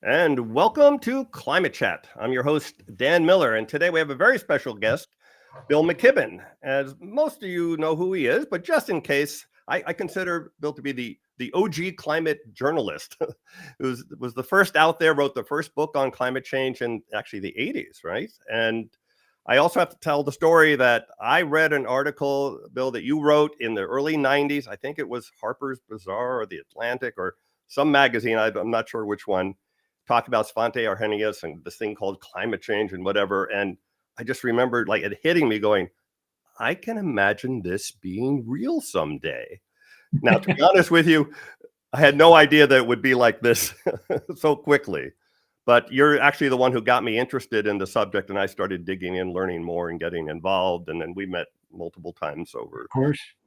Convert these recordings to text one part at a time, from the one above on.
and welcome to Climate Chat. I'm your host, Dan Miller, and today we have a very special guest, Bill McKibben. As most of you know who he is, but just in case, I consider Bill to be the OG climate journalist. was the first out there, wrote the first book on climate change in actually the 80s, right? And I also have to tell the story that I read an article, Bill, that you wrote in the early 90s. I think it was Harper's Bazaar or The Atlantic or some magazine, I'm not sure which one, talked about Svante Arrhenius and this thing called climate change and whatever. And I just remembered like it hitting me going, I can imagine this being real someday. Now, to be honest with you, I had no idea that it would be like this so quickly. But you're actually the one who got me interested in the subject, and I started digging in, learning more, and getting involved. And then we met multiple times over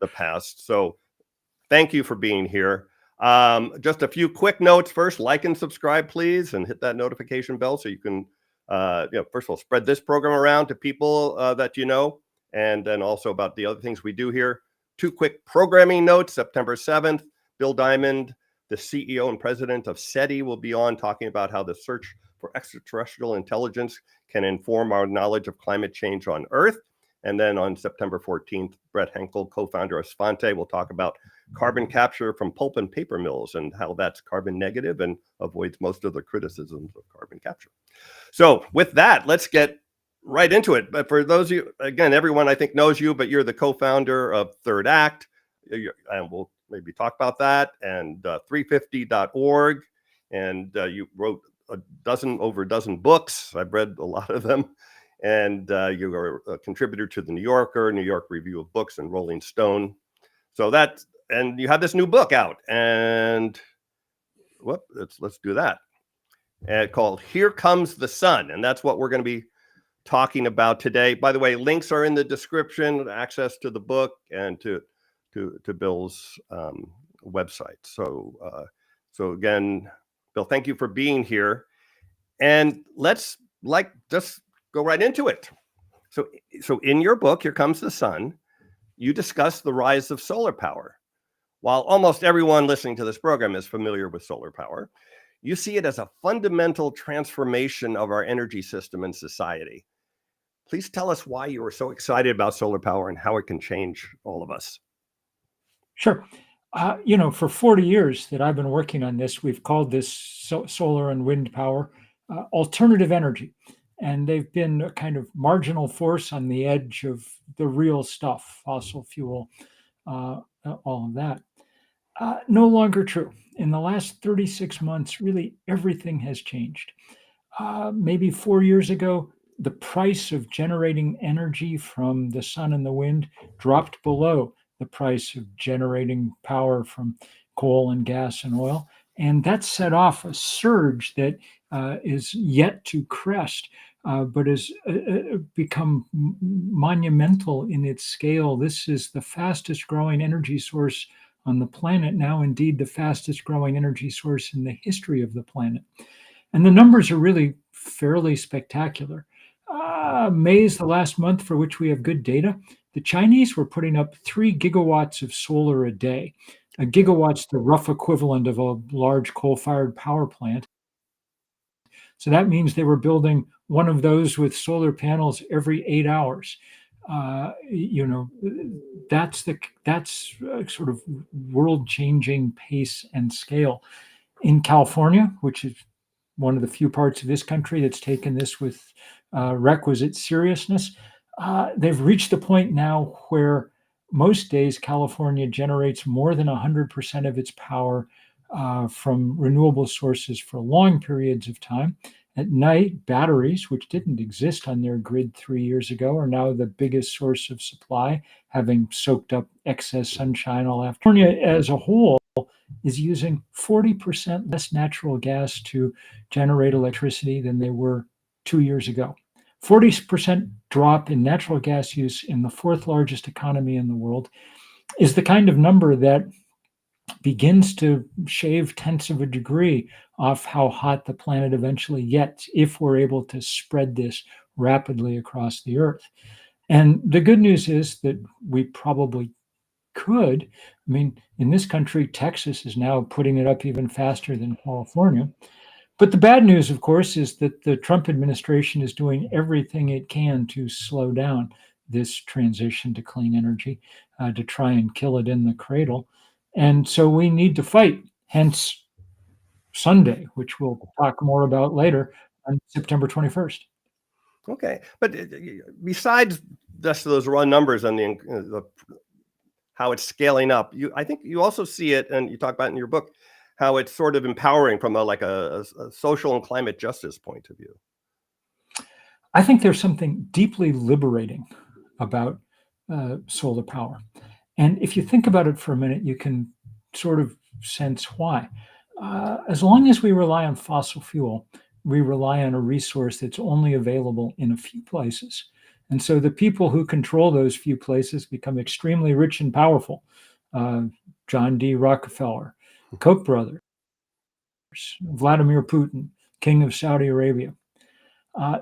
the past. So thank you for being here. Just a few quick notes first. Like and subscribe, please, and hit that notification bell so you can, first of all, spread this program around to people that you know, and then also about the other things we do here. Two quick programming notes. September 7th, Bill Diamond, the CEO and president of SETI, will be on talking about how the search for extraterrestrial intelligence can inform our knowledge of climate change on Earth. And then on September 14th, Brett Henkel, co-founder of Svante, will talk about carbon capture from pulp and paper mills and how that's carbon negative and avoids most of the criticisms of carbon capture. So with that, let's get right into it. But for those of you, again, everyone I think knows you, but you're the co-founder of Third Act, and we'll maybe talk about that, and 350.org, and you wrote over a dozen books. I've read a lot of them, and you are a contributor to the New Yorker, New York Review of Books, and Rolling Stone. So that, and you have this new book out, and let's do that. And called "Here Comes the Sun," and that's what we're going to be talking about today. By the way, links are in the description, access to the book and to Bill's website. So again, Bill, thank you for being here. And let's just go right into it. So in your book, Here Comes the Sun, you discuss the rise of solar power. While almost everyone listening to this program is familiar with solar power, you see it as a fundamental transformation of our energy system and society. Please tell us why you were so excited about solar power and how it can change all of us. Sure. For 40 years that I've been working on this, we've called this solar and wind power alternative energy. And they've been a kind of marginal force on the edge of the real stuff, fossil fuel, all of that. No longer true. In the last 36 months, really everything has changed. Maybe 4 years ago, the price of generating energy from the sun and the wind dropped below the price of generating power from coal and gas and oil. And that set off a surge that is yet to crest, but has become monumental in its scale. This is the fastest growing energy source on the planet now, indeed the fastest growing energy source in the history of the planet. And the numbers are really fairly spectacular. May is the last month for which we have good data. The Chinese were putting up 3 gigawatts of solar a day. A gigawatt's the rough equivalent of a large coal-fired power plant. So that means they were building one of those with solar panels every 8 hours. That's sort of world-changing pace and scale. In California, which is one of the few parts of this country that's taken this with requisite seriousness, they've reached the point now where most days California generates more than 100% of its power from renewable sources for long periods of time. At night, batteries, which didn't exist on their grid 3 years ago, are now the biggest source of supply, having soaked up excess sunshine all afternoon. California as a whole is using 40% less natural gas to generate electricity than they were 2 years ago. 40% drop in natural gas use in the 4th largest economy in the world is the kind of number that begins to shave tenths of a degree off how hot the planet eventually gets if we're able to spread this rapidly across the Earth. And the good news is that we probably could. I mean, in this country, Texas is now putting it up even faster than California. But the bad news, of course, is that the Trump administration is doing everything it can to slow down this transition to clean energy, to try and kill it in the cradle. And so we need to fight, hence Sunday, which we'll talk more about later on September 21st. Okay. But besides just those raw numbers and how it's scaling up, I think you also see it, and you talk about it in your book, how it's sort of empowering from a social and climate justice point of view. I think there's something deeply liberating about solar power. And if you think about it for a minute, you can sort of sense why. As long as we rely on fossil fuel, we rely on a resource that's only available in a few places. And so the people who control those few places become extremely rich and powerful. John D. Rockefeller, Koch brothers, Vladimir Putin, King of Saudi Arabia.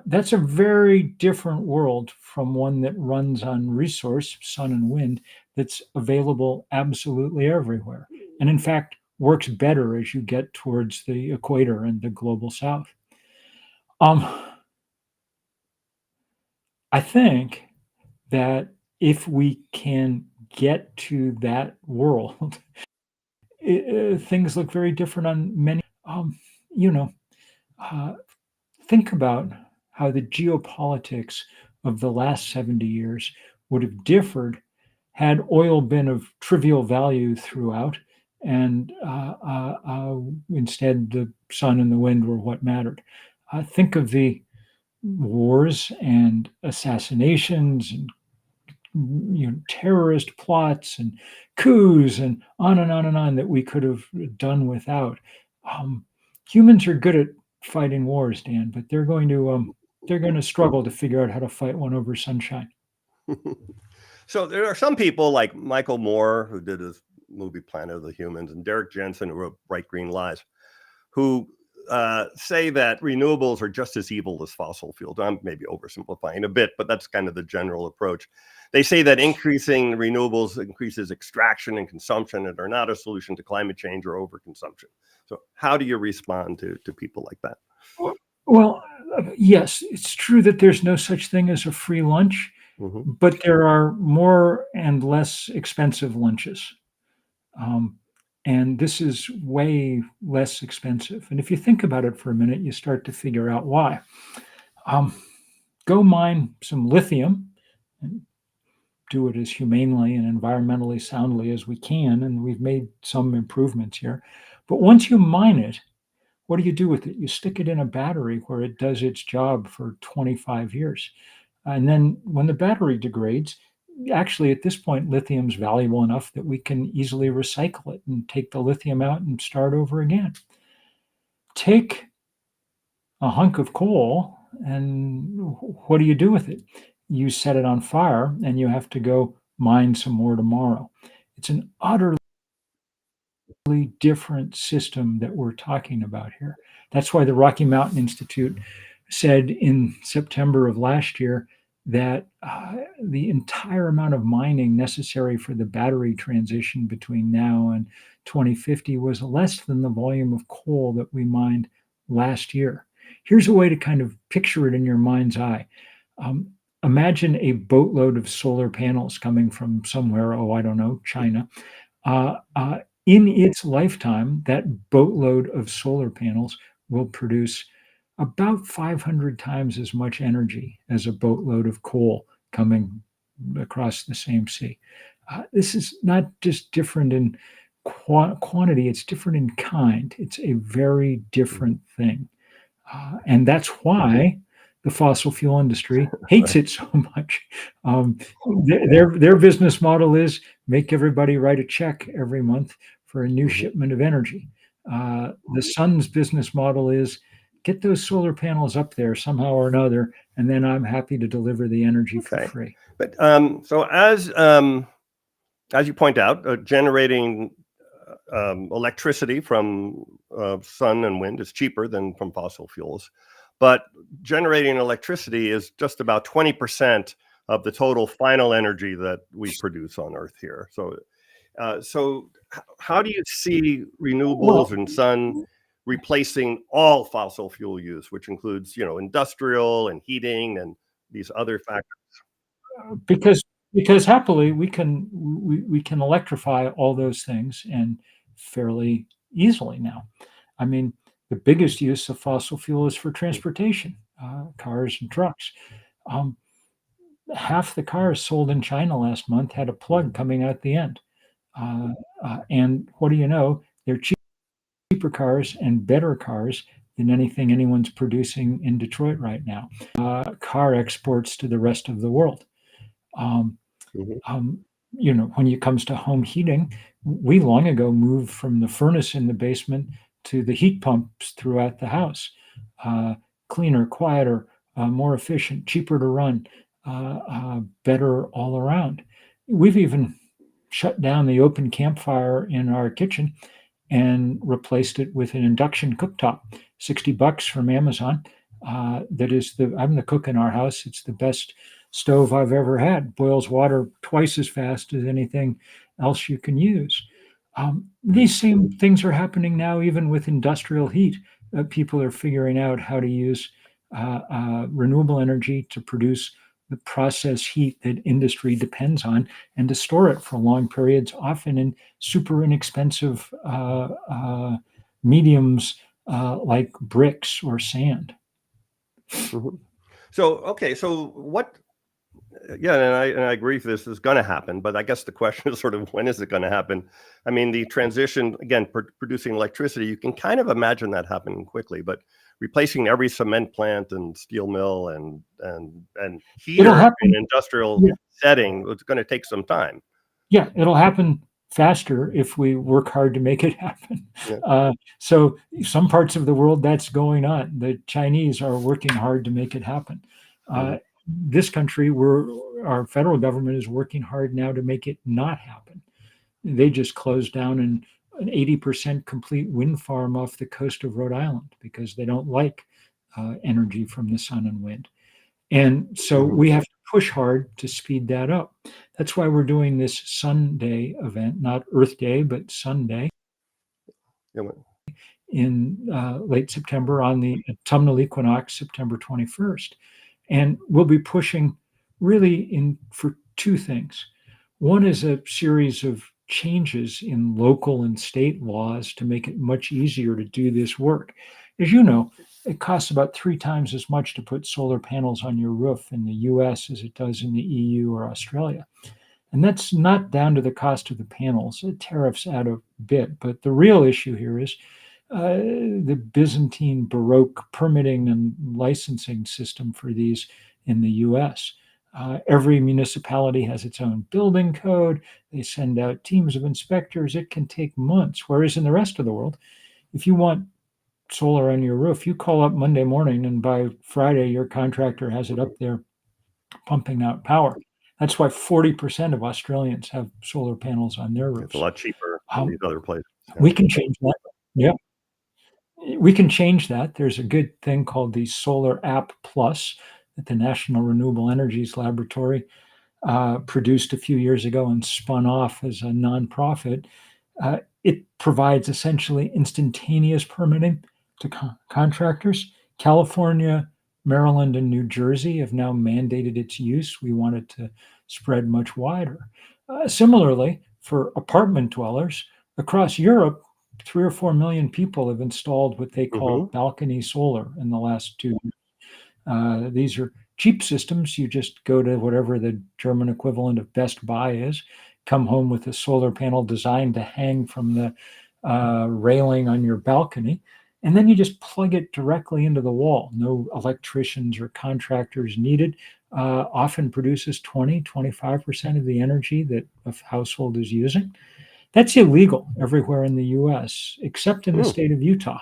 That's a very different world from one that runs on resource, sun and wind, that's available absolutely everywhere. And in fact, works better as you get towards the equator and the global south. I think that if we can get to that world, things look very different on many, think about how the geopolitics of the last 70 years would have differed had oil been of trivial value throughout, and instead the sun and the wind were what mattered. Think of the wars and assassinations and terrorist plots and coups and on and on and on that we could have done without. Humans are good at fighting wars, Dan, but they're going to struggle to figure out how to fight one over sunshine. So there are some people like Michael Moore, who did his movie Planet of the Humans, and Derek Jensen, who wrote Bright Green Lies, who say that renewables are just as evil as fossil fuels. I'm maybe oversimplifying a bit, but that's kind of the general approach. They say that increasing renewables increases extraction and consumption and are not a solution to climate change or overconsumption. So how do you respond to people like that? Well, yes, it's true that there's no such thing as a free lunch, but there are more and less expensive lunches. And this is way less expensive. And if you think about it for a minute, you start to figure out why. Go mine some lithium and do it as humanely and environmentally soundly as we can. And we've made some improvements here. But once you mine it, what do you do with it? You stick it in a battery where it does its job for 25 years. And then when the battery degrades, actually at this point, lithium's valuable enough that we can easily recycle it and take the lithium out and start over again. Take a hunk of coal, and what do you do with it? You set it on fire, and you have to go mine some more tomorrow. It's an utterly different system that we're talking about here. That's why the Rocky Mountain Institute said in September of last year that the entire amount of mining necessary for the battery transition between now and 2050 was less than the volume of coal that we mined last year. Here's a way to kind of picture it in your mind's eye. Imagine a boatload of solar panels coming from somewhere, I don't know, China. In its lifetime, that boatload of solar panels will produce about 500 times as much energy as a boatload of coal coming across the same sea. This is not just different in quantity, it's different in kind. It's a very different thing. And that's why the fossil fuel industry hates it so much. Their business model is make everybody write a check every month for a new shipment of energy. The sun's business model is get those solar panels up there somehow or another, and then I'm happy to deliver the energy for free. But so as you point out, generating electricity from sun and wind is cheaper than from fossil fuels, but generating electricity is just about 20% of the total final energy that we produce on Earth here. So how do you see renewables and sun replacing all fossil fuel use, which includes, industrial and heating and these other factors? Because happily we can electrify all those things, and fairly easily now. I mean, the biggest use of fossil fuel is for transportation, cars and trucks. Half the cars sold in China last month had a plug coming out the end. And what do you know? They're cheaper cars and better cars than anything anyone's producing in Detroit right now. Car exports to the rest of the world. When it comes to home heating, we long ago moved from the furnace in the basement to the heat pumps throughout the house. Cleaner, quieter, more efficient, cheaper to run, better all around. We've even shut down the open campfire in our kitchen and replaced it with an induction cooktop, $60 from Amazon. I'm the cook in our house. It's the best stove I've ever had. Boils water twice as fast as anything else you can use. These same things are happening now, even with industrial heat. People are figuring out how to use renewable energy to produce the process heat that industry depends on, and to store it for long periods, often in super inexpensive mediums like bricks or sand. So what? Yeah, and I agree this is going to happen, but I guess the question is sort of, when is it going to happen? I mean, the transition, again, producing electricity, you can kind of imagine that happening quickly, but replacing every cement plant and steel mill and heater in an industrial setting, it's going to take some time. Yeah, it'll happen faster if we work hard to make it happen. Yeah. So some parts of the world that's going on. The Chinese are working hard to make it happen. This country, our federal government is working hard now to make it not happen. They just closed down an 80% complete wind farm off the coast of Rhode Island because they don't like energy from the sun and wind. And so we have to push hard to speed that up. That's why we're doing this Sun Day event, not Earth Day, but Sun Day, in late September on the autumnal equinox, September 21st. And we'll be pushing really for two things. One is a series of changes in local and state laws to make it much easier to do this work. As you know, it costs about 3 times as much to put solar panels on your roof in the US as it does in the EU or Australia. And that's not down to the cost of the panels. The tariffs add a bit, but the real issue here is the Byzantine Baroque permitting and licensing system for these in the US. Every municipality has its own building code. They send out teams of inspectors. It can take months. Whereas in the rest of the world, if you want solar on your roof, you call up Monday morning, and by Friday, your contractor has it up there pumping out power. That's why 40% of Australians have solar panels on their roofs. It's a lot cheaper than these other places. We can change that. Yeah. We can change that. There's a good thing called the Solar App Plus that the National Renewable Energies Laboratory produced a few years ago and spun off as a nonprofit. It provides essentially instantaneous permitting to contractors. California, Maryland, and New Jersey have now mandated its use. We want it to spread much wider. Similarly, for apartment dwellers across Europe, 3 or 4 million people have installed what they call balcony solar in the last 2 years. These are cheap systems. You just go to whatever the German equivalent of Best Buy is, come home with a solar panel designed to hang from the railing on your balcony, and then you just plug it directly into the wall. No electricians or contractors needed. Often produces 20-25% of the energy that a household is using. That's illegal everywhere in the U.S., except in the state of Utah,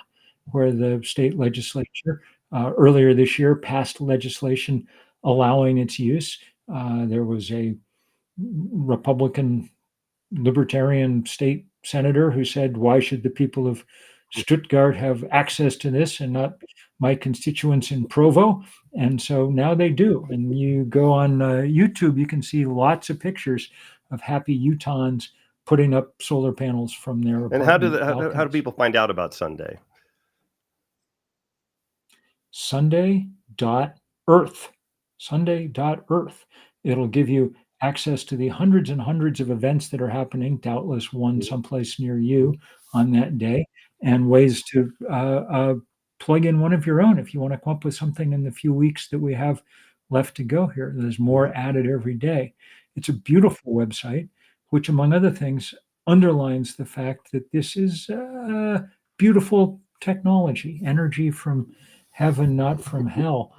where the state legislature earlier this year passed legislation allowing its use. There was a Republican libertarian state senator who said, why should the people of Stuttgart have access to this and not my constituents in Provo? And so now they do. And you go on YouTube, you can see lots of pictures of happy Utahns putting up solar panels from their apartment. And how do people find out about Sunday? sunday.earth. Sunday.earth. It'll give you access to the hundreds and hundreds of events that are happening, doubtless one someplace near you on that day, and ways to plug in one of your own if you want to come up with something in the few weeks that we have left to go here. There's more added every day. It's a beautiful website, which, among other things, underlines the fact that this is beautiful technology, energy from heaven, not from hell.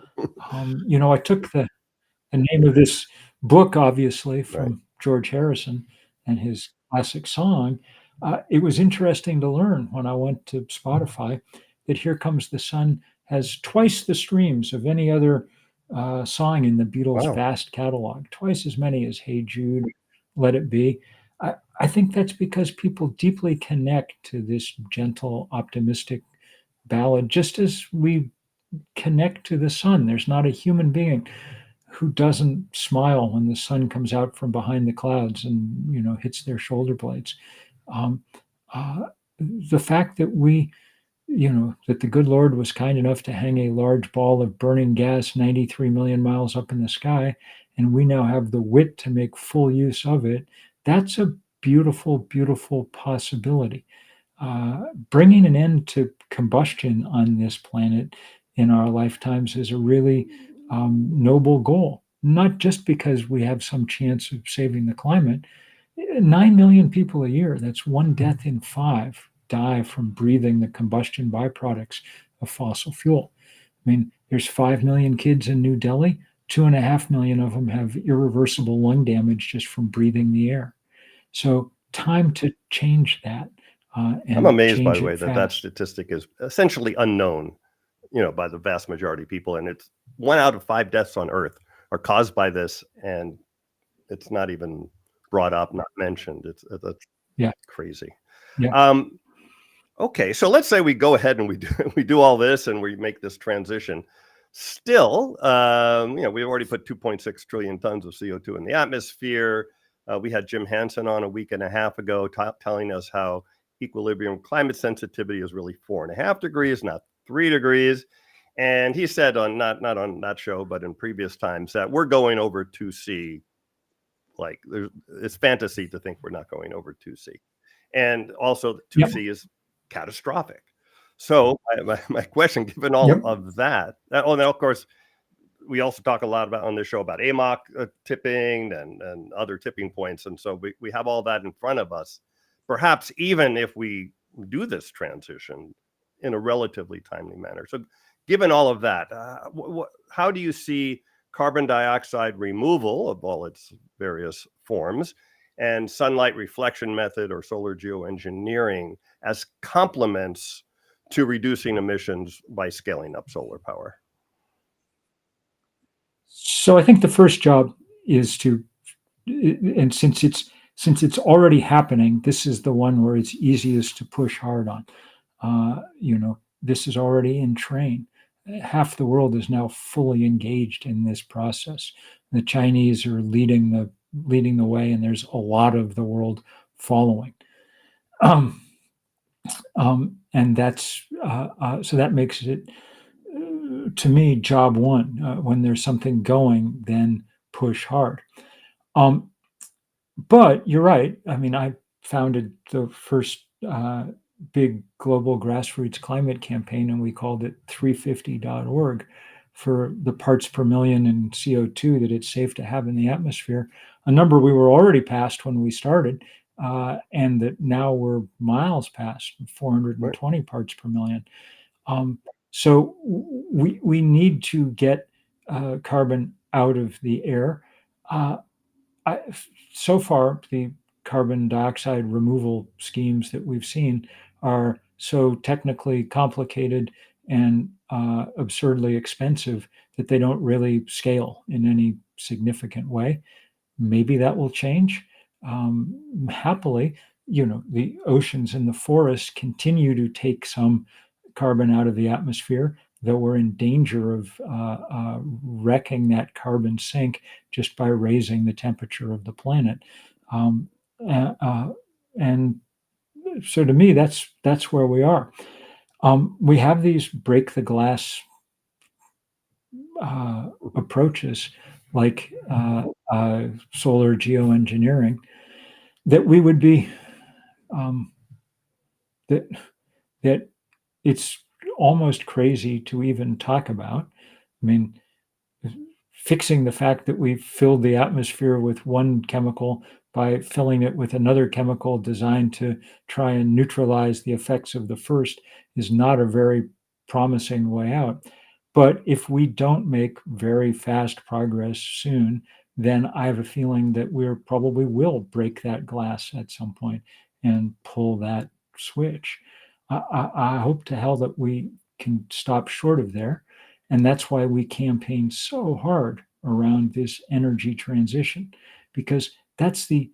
I took the name of this book, obviously, from George Harrison and his classic song. It was interesting to learn when I went to Spotify that Here Comes the Sun has twice the streams of any other song in the Beatles' vast catalog, twice as many as Hey Jude, Let It Be. I think that's because people deeply connect to this gentle, optimistic ballad, just as we connect to the sun. There's not a human being who doesn't smile when the sun comes out from behind the clouds and hits their shoulder blades. The fact that that the good Lord was kind enough to hang a large ball of burning gas 93 million miles up in the sky, and we now have the wit to make full use of it, that's a beautiful, beautiful possibility. Bringing an end to combustion on this planet in our lifetimes is a really noble goal, not just because we have some chance of saving the climate. 9 million people a year, that's one death in 5, die from breathing the combustion byproducts of fossil fuel. I mean, there's 5 million kids in New Delhi, 2.5 million of them have irreversible lung damage just from breathing the air. So time to change that. I'm amazed, by the way, that statistic is essentially unknown, by the vast majority of people. And it's 1 out of 5 deaths on Earth are caused by this. And it's not even brought up, not mentioned. That's crazy. Yeah. Okay, so let's say we go ahead and we do all this and we make this transition. Still, we've already put 2.6 trillion tons of CO2 in the atmosphere. We had Jim Hansen on a week and a half ago telling us how equilibrium climate sensitivity is really 4.5 degrees, not 3 degrees. And he said not on that show, but in previous times, that we're going over 2C. Like it's fantasy to think we're not going over 2C. And also 2C is catastrophic. So my question, given all of that, and of course, we also talk a lot about on this show about AMOC tipping and other tipping points. And so we have all that in front of us. Perhaps even if we do this transition in a relatively timely manner. So given all of that, how do you see carbon dioxide removal of all its various forms and sunlight reflection method or solar geoengineering as complements to reducing emissions by scaling up solar power? So I think the first job is and since it's already happening, this is the one where it's easiest to push hard on. This is already in train. Half the world is now fully engaged in this process. The Chinese are leading the way, and there's a lot of the world following. And that's so that makes it, to me, job one. When there's something going, then push hard. But you're right. I mean, I founded the first big global grassroots climate campaign, and we called it 350.org for the parts per million in CO2 that it's safe to have in the atmosphere, a number we were already past when we started, and that now we're miles past, 420 parts per million. So we need to get carbon out of the air. So far, the carbon dioxide removal schemes that we've seen are so technically complicated and absurdly expensive that they don't really scale in any significant way. Maybe that will change. Happily, the oceans and the forests continue to take some carbon out of the atmosphere, though we're in danger of wrecking that carbon sink just by raising the temperature of the planet. And so to me, that's where we are. We have these break the glass approaches like solar geoengineering, that we would be that that it's almost crazy to even talk about. I mean, fixing the fact that we've filled the atmosphere with one chemical by filling it with another chemical designed to try and neutralize the effects of the first is not a very promising way out. But if we don't make very fast progress soon, then I have a feeling that we probably will break that glass at some point and pull that switch. I hope to hell that we can stop short of there. And that's why we campaign so hard around this energy transition, because that's the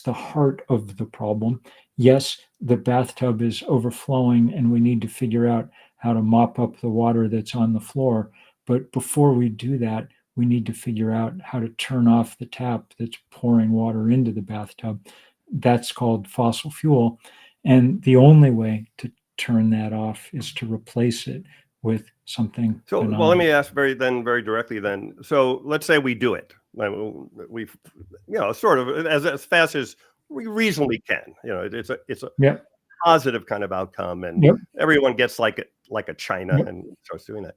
heart of the problem. Yes, the bathtub is overflowing and we need to figure out how to mop up the water that's on the floor. But before we do that, we need to figure out how to turn off the tap that's pouring water into the bathtub. That's called fossil fuel. And the only way to turn that off is to replace it with something. So, well, let me ask very directly then. So let's say we do it. We've, sort of as fast as we reasonably can. It's a positive kind of outcome, and everyone gets like a China and starts doing that.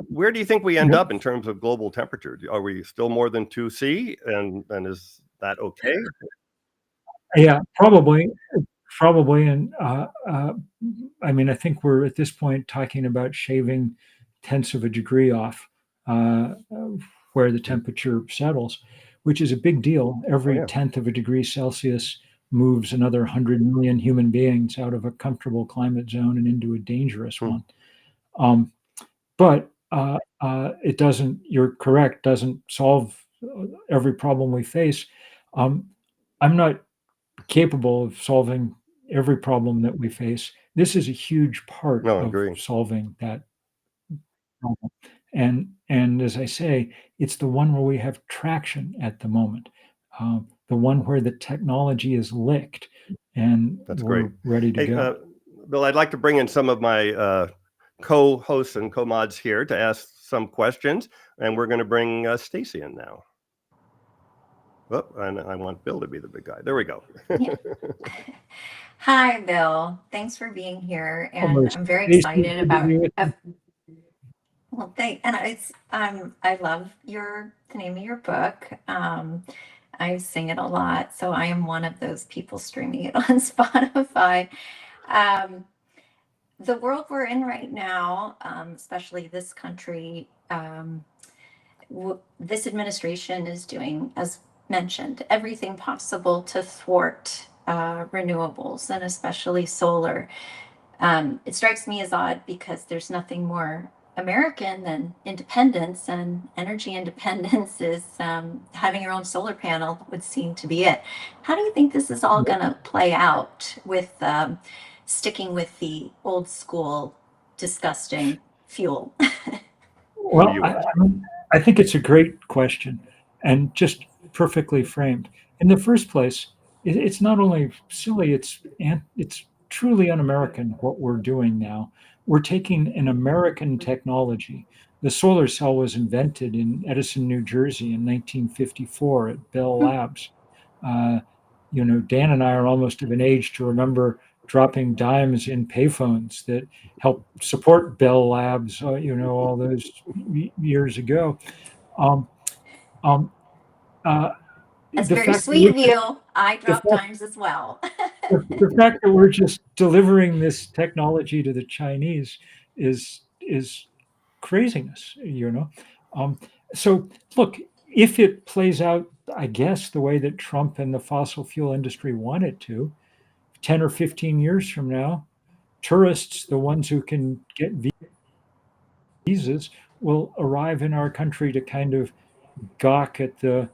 Where do you think we end up in terms of global temperature? Are we still more than 2°C, and is that okay? Yeah, probably. And I mean, I think we're at this point talking about shaving tenths of a degree off where the temperature settles, which is a big deal. Every tenth of a degree Celsius moves another 100 million human beings out of a comfortable climate zone and into a dangerous one. But it doesn't, you're correct, doesn't solve every problem we face. I'm not capable of solving every problem that we face. This is a huge part of solving that problem. And as I say, it's the one where we have traction at the moment, the one where the technology is licked, and we're ready to go. Bill, I'd like to bring in some of my co-hosts and co-mods here to ask some questions, and we're going to bring Stacy in now. Oh, and I want Bill to be the big guy. There we go. Hi, Bill. Thanks for being here, and I'm very excited about. Well, I love the name of your book. I sing it a lot, so I am one of those people streaming it on Spotify. The world we're in right now, especially this country, this administration is doing, as mentioned, everything possible to thwart renewables, and especially solar. It strikes me as odd because there's nothing more American than independence, and energy independence is having your own solar panel would seem to be it. How do you think this is all going to play out with sticking with the old school disgusting fuel? Well, I think it's a great question and just perfectly framed. In the first place, it's not only silly, it's truly un-American what we're doing now. We're taking an American technology. The solar cell was invented in Edison, New Jersey in 1954 at Bell Labs. Dan and I are almost of an age to remember dropping dimes in payphones that helped support Bell Labs, all those years ago. That's very sweet of you. I drop dimes as well. The fact that we're just delivering this technology to the Chinese is craziness, So look, if it plays out, I guess, the way that Trump and the fossil fuel industry want it to, 10 or 15 years from now, tourists, the ones who can get visas, will arrive in our country to kind of gawk at the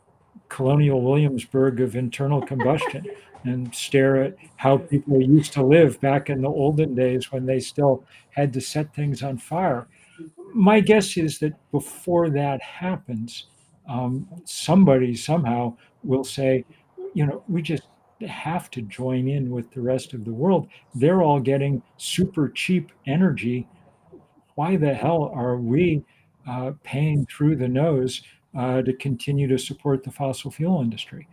colonial Williamsburg of internal combustion and stare at how people used to live back in the olden days when they still had to set things on fire. My guess is that before that happens, somebody somehow will say, we just have to join in with the rest of the world. They're all getting super cheap energy. Why the hell are we paying through the nose to continue to support the fossil fuel industry.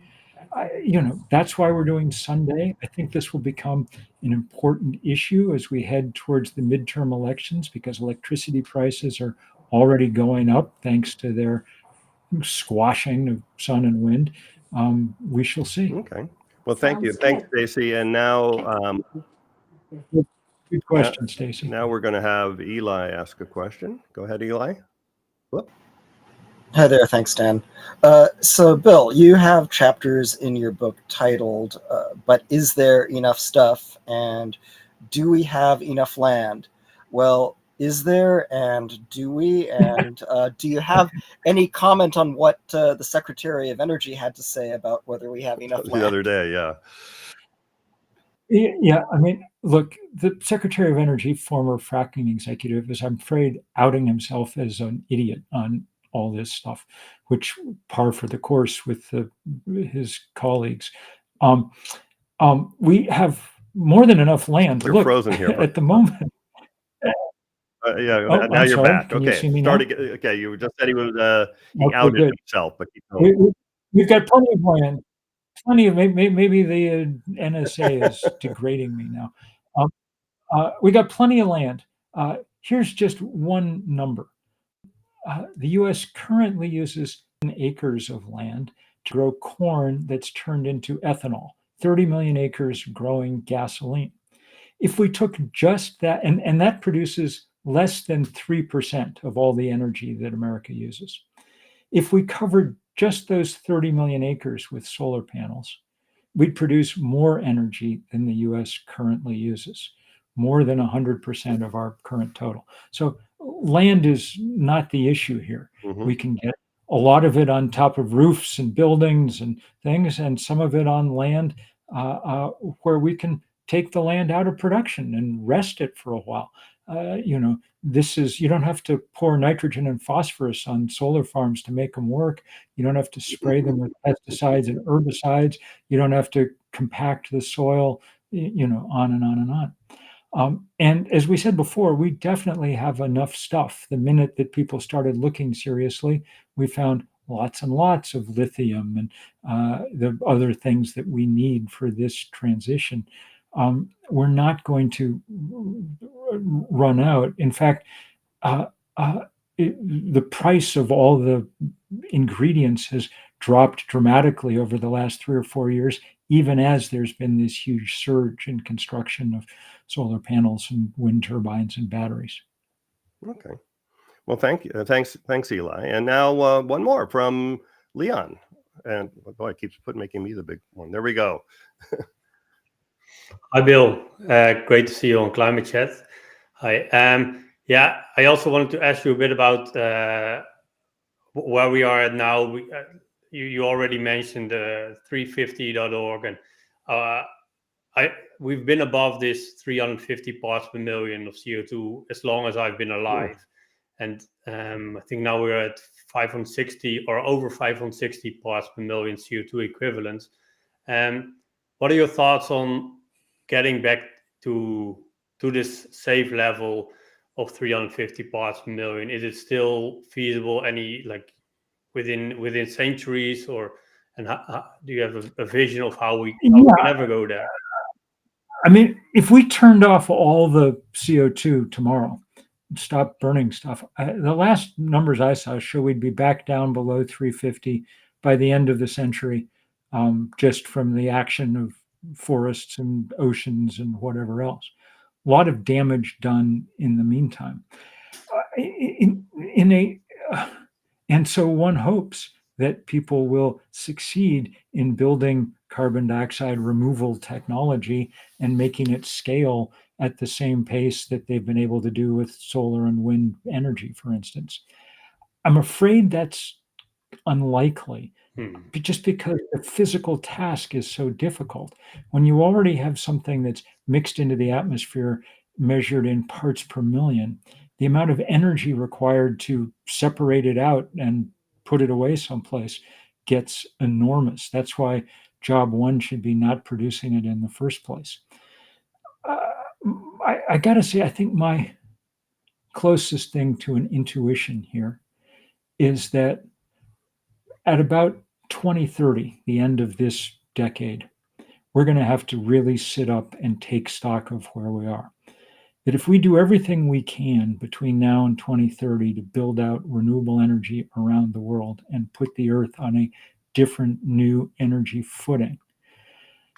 That's why we're doing Sunday. I think this will become an important issue as we head towards the midterm elections, because electricity prices are already going up thanks to their squashing of sun and wind. We shall see. Okay. Well, thank you. Sounds Thanks, good. Stacy. And now, Good question, Stacy. now we're going to have Eli ask a question. Go ahead, Eli. Whoop. Hi there, thanks, Dan. So, Bill, you have chapters in your book titled, But Is There Enough Stuff? And Do We Have Enough Land? Well, is there, and do we? And do you have any comment on what the Secretary of Energy had to say about whether we have enough land? The other day, yeah. Yeah, I mean, look, the Secretary of Energy, former fracking executive, is, I'm afraid, outing himself as an idiot on all this stuff, which par for the course with his colleagues. We have more than enough land. You're Look, frozen here. at the moment. Yeah, Oh, now I'm you're sorry. back. Can you Okay, see me now? okay, you just said he was he Okay, outed good. himself, but keep going. We've got plenty of land. Plenty of, maybe the NSA is degrading me now. We got plenty of land. Here's just one number. The U.S. currently uses acres of land to grow corn that's turned into ethanol, 30 million acres growing gasoline. If we took just that, and that produces less than 3% of all the energy that America uses. If we covered just those 30 million acres with solar panels, we'd produce more energy than the US currently uses, more than 100% of our current total. So land is not the issue here. Mhm. We can get a lot of it on top of roofs and buildings and things, and some of it on land where we can take the land out of production and rest it for a while. You don't have to pour nitrogen and phosphorus on solar farms to make them work. You don't have to spray them with pesticides and herbicides. You don't have to compact the soil, on and on and on. And as we said before, we definitely have enough stuff. The minute that people started looking seriously, we found lots and lots of lithium and the other things that we need for this transition. We're not going to run out. In fact, the price of all the ingredients has dropped dramatically over the last 3 or 4 years, even as there's been this huge surge in construction of solar panels and wind turbines and batteries. Okay. Well, thank you. Thanks, Eli. And now one more from Leon. And boy, it keeps making me the big one. There we go. Hi, Bill. Great to see you on Climate Chat. Hi. I also wanted to ask you a bit about where we are at now. You already mentioned 350.org, and we've been above this 350 parts per million of CO2 as long as I've been alive. And I think now we're at 560 or over 560 parts per million CO2 equivalents. What are your thoughts on getting back to this safe level of 350 parts per million? Is it still feasible? Any within centuries, and do you have a vision of how we can ever go there? I mean, if we turned off all the CO2 tomorrow, stop burning stuff, the last numbers I saw show we'd be back down below 350 by the end of the century, just from the action of forests and oceans and whatever else. A lot of damage done in the meantime. And so one hopes that people will succeed in building carbon dioxide removal technology and making it scale at the same pace that they've been able to do with solar and wind energy, for instance. I'm afraid that's unlikely, just because the physical task is so difficult. When you already have something that's mixed into the atmosphere measured in parts per million, the amount of energy required to separate it out and put it away someplace gets enormous. That's why job one should be not producing it in the first place. I got to say, I think my closest thing to an intuition here is that at about 2030, the end of this decade, we're going to have to really sit up and take stock of where we are. That if we do everything we can between now and 2030 to build out renewable energy around the world and put the Earth on a different new energy footing,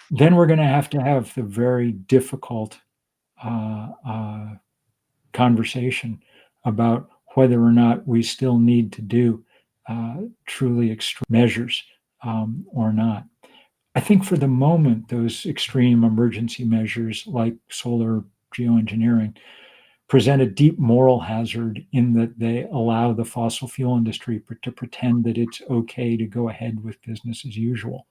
then we're going to have the very difficult conversation about whether or not we still need to do truly extreme measures or not. I think for the moment, those extreme emergency measures like solar geoengineering present a deep moral hazard in that they allow the fossil fuel industry to pretend that it's okay to go ahead with business as usual.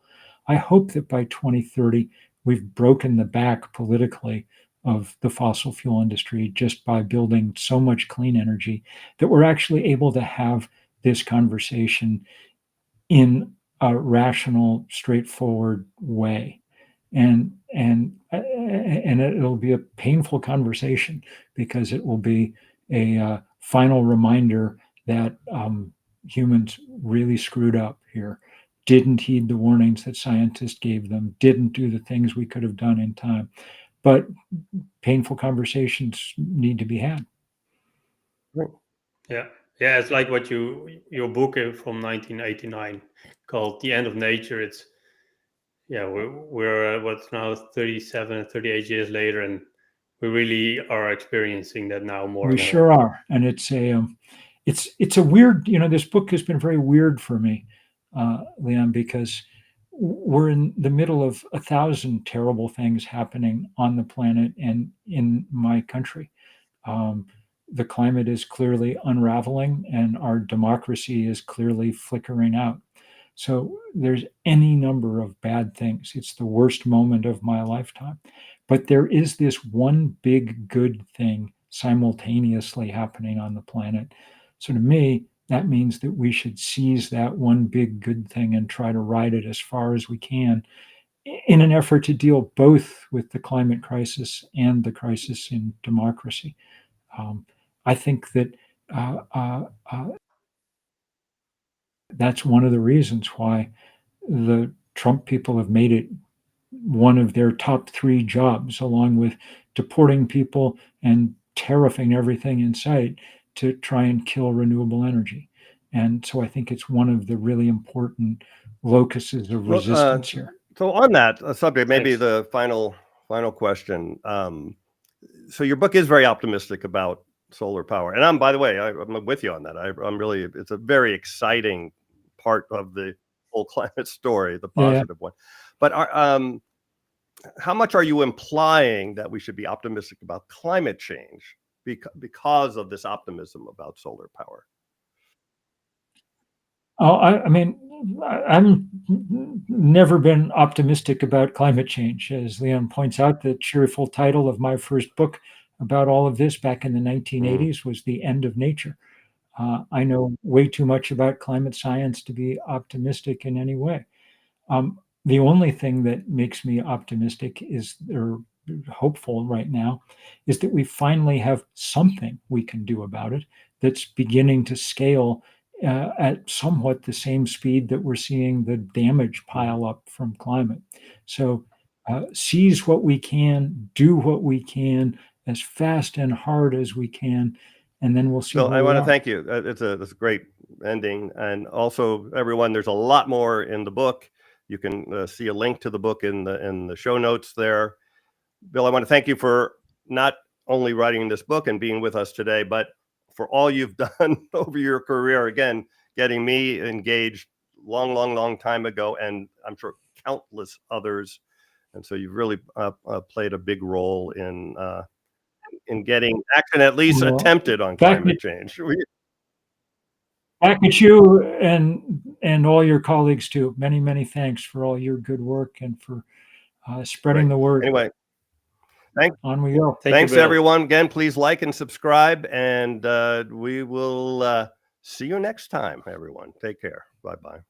I hope that by 2030, we've broken the back politically of the fossil fuel industry just by building so much clean energy that we're actually able to have this conversation in a rational, straightforward way. And it'll be a painful conversation because it will be a final reminder that humans really screwed up here, didn't heed the warnings that scientists gave them, didn't do the things we could have done in time. But painful conversations need to be had. Yeah, it's like what your book from 1989 called "The End of Nature." It's we're what's now 37, 38 years later, and we really are experiencing that now more. We sure are, and it's a weird. This book has been very weird for me, Leon, because we're in the middle of 1,000 terrible things happening on the planet and in my country. The climate is clearly unraveling, and our democracy is clearly flickering out. So there's any number of bad things. It's the worst moment of my lifetime. But there is this one big good thing simultaneously happening on the planet. So to me, that means that we should seize that one big good thing and try to ride it as far as we can in an effort to deal both with the climate crisis and the crisis in democracy. I think that that's one of the reasons why the Trump people have made it one of their top 3 jobs, along with deporting people and tariffing everything in sight, to try and kill renewable energy. And so I think it's one of the really important locuses of resistance here. So on that subject, maybe the final question. So your book is very optimistic about solar power, and by the way, I'm with you on that. I'm really, it's a very exciting part of the whole climate story, the positive one. But how much are you implying that we should be optimistic about climate change because of this optimism about solar power? Oh, I mean, I've never been optimistic about climate change. As Leon points out, the cheerful title of my first book about all of this back in the 1980s was The End of Nature. I know way too much about climate science to be optimistic in any way. The only thing that makes me optimistic or hopeful right now is that we finally have something we can do about it that's beginning to scale at somewhat the same speed that we're seeing the damage pile up from climate. So seize what we can, do what we can as fast and hard as we can, and then we'll see. So I want to thank you. It's a great ending. And also, everyone, there's a lot more in the book. You can see a link to the book in the show notes there. Bill, I want to thank you for not only writing this book and being with us today, but for all you've done over your career, again, getting me engaged long time ago, and I'm sure countless others. And so you've really played a big role in getting action at least attempted on climate change. Back at you and all your colleagues too. Many thanks for all your good work and for spreading the word. Anyway, on we go. Thanks everyone. Again, please like and subscribe, and we will see you next time, everyone. Take care. Bye-bye.